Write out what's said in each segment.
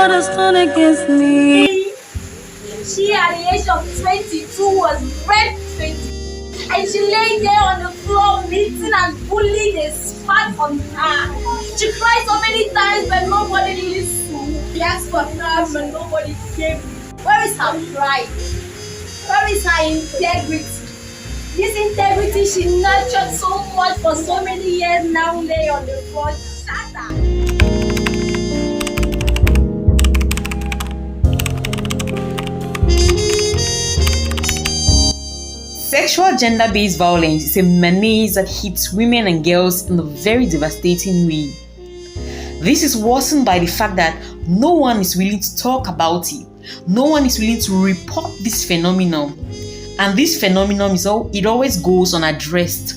world has turned against me. She at the age of 22 was raped 20. And she lay there on the floor, beaten and bullied. They spat on her. She cried so many times, but nobody listened. She asked for help, but nobody came. Where is her pride? Where is her integrity? This integrity she nurtured so much for so many years now lay on the floor, shattered. Sexual gender-based violence is a menace that hits women and girls in a very devastating way. This is worsened by the fact that no one is willing to talk about it. No one is willing to report this phenomenon. And this phenomenon it always goes unaddressed.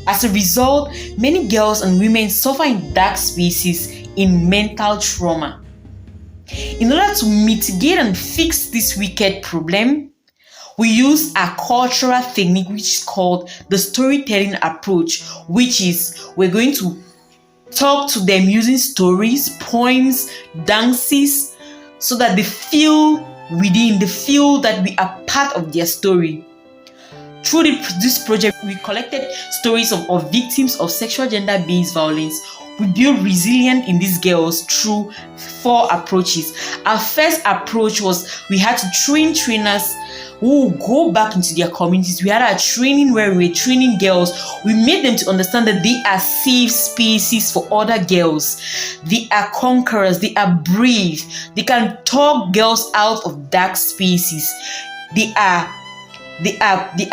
As a result, many girls and women suffer in dark spaces in mental trauma. In order to mitigate and fix this wicked problem, we use a cultural technique which is called the storytelling approach, which is we're going to talk to them using stories, poems, dances, so that they feel that we are part of their story. Through this project, we collected stories of victims of sexual gender-based violence. We built resilience in these girls through 4 approaches. Our first approach was we had to train trainers who would go back into their communities. We had a training where we were training girls. We made them to understand that they are safe spaces for other girls. They are conquerors. They are brave. They can talk girls out of dark spaces. They are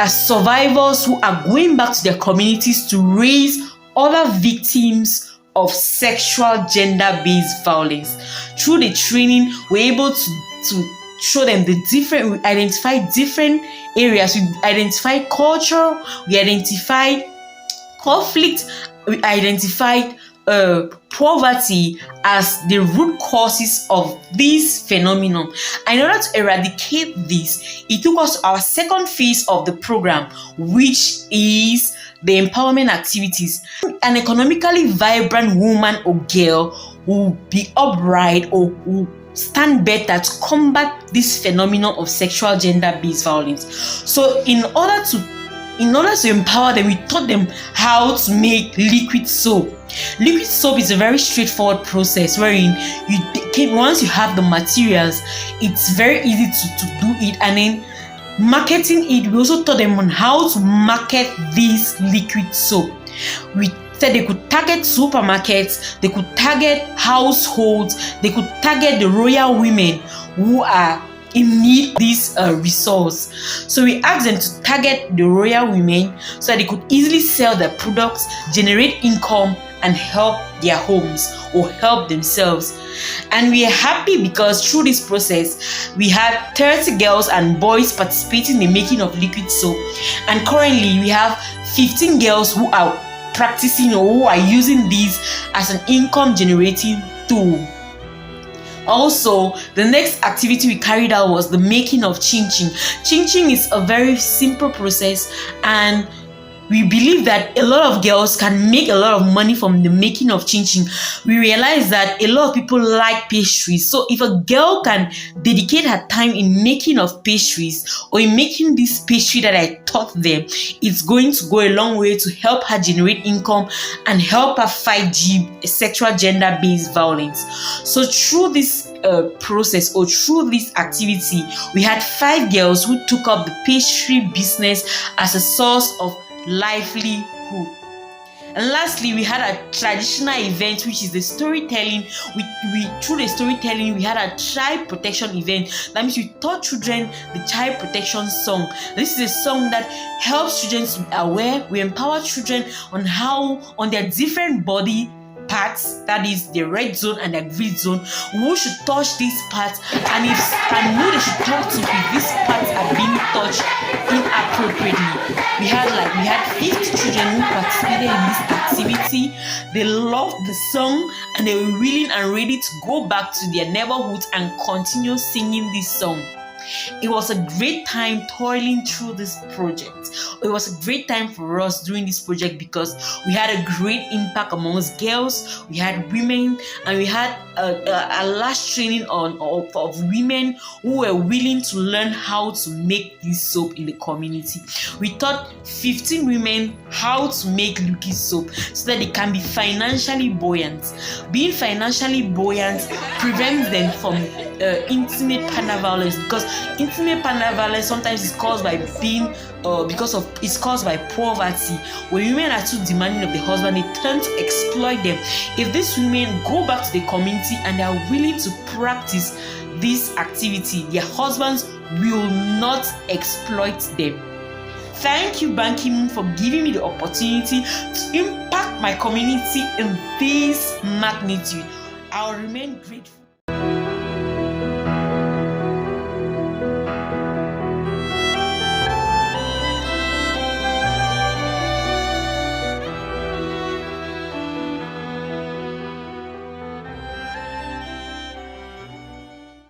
survivors who are going back to their communities to raise other victims of sexual gender-based violence. Through the training, we're able to show them we identify different areas, we identify culture, we identify conflict, we identify poverty as the root causes of this phenomenon. And in order to eradicate this, it took us to our second phase of the program, which is the empowerment activities. An economically vibrant woman or girl will be upright or will stand better to combat this phenomenon of sexual gender-based violence. So in order to empower them, we taught them how to make liquid soap. Liquid soap is a very straightforward process wherein once you have the materials, it's very easy to do it. And then marketing it, we also taught them on how to market this liquid soap. We said they could target supermarkets, they could target households, they could target the royal women who are in need of this resource. So we asked them to target the royal women so that they could easily sell their products, generate income, and help their homes or help themselves. And we are happy because through this process, we had 30 girls and boys participating in the making of liquid soap. And currently, we have 15 girls who are practicing or who are using this as an income generating tool. Also, the next activity we carried out was the making of chin chin. Chin chin is a very simple process, and we believe that a lot of girls can make a lot of money from the making of chin chin. We realize that a lot of people like pastries. So if a girl can dedicate her time in making of pastries or in making this pastry that I taught them, it's going to go a long way to help her generate income and help her fight sexual gender-based violence. So through this process or through this activity, we had 5 girls who took up the pastry business as a source of livelihood. And lastly, we had a traditional event, which is the storytelling. Through the storytelling, we had a child protection event. That means we taught children the child protection song. This is a song that helps children to be aware. We empower children on their different body parts, that is the red zone and the green zone, who should touch these parts and who they should talk to if these parts are being touched inappropriately. We had 50 children who participated in this activity. They loved the song and they were willing and ready to go back to their neighborhoods and continue singing this song. It was a great time toiling through this project. It was a great time for us during this project because we had a great impact amongst girls, we had women, and we had a large training of women who were willing to learn how to make this soap in the community. We taught 15 women how to make Lucky soap so that they can be financially buoyant. Being financially buoyant prevents them from intimate partner violence, because intimate partner violence sometimes is caused by it's caused by poverty. When women are too demanding of the husband, they tend to exploit them. If these women go back to the community and they are willing to practice this activity, their husbands will not exploit them. Thank you, Ban Ki-moon, for giving me the opportunity to impact my community in this magnitude. I'll remain grateful.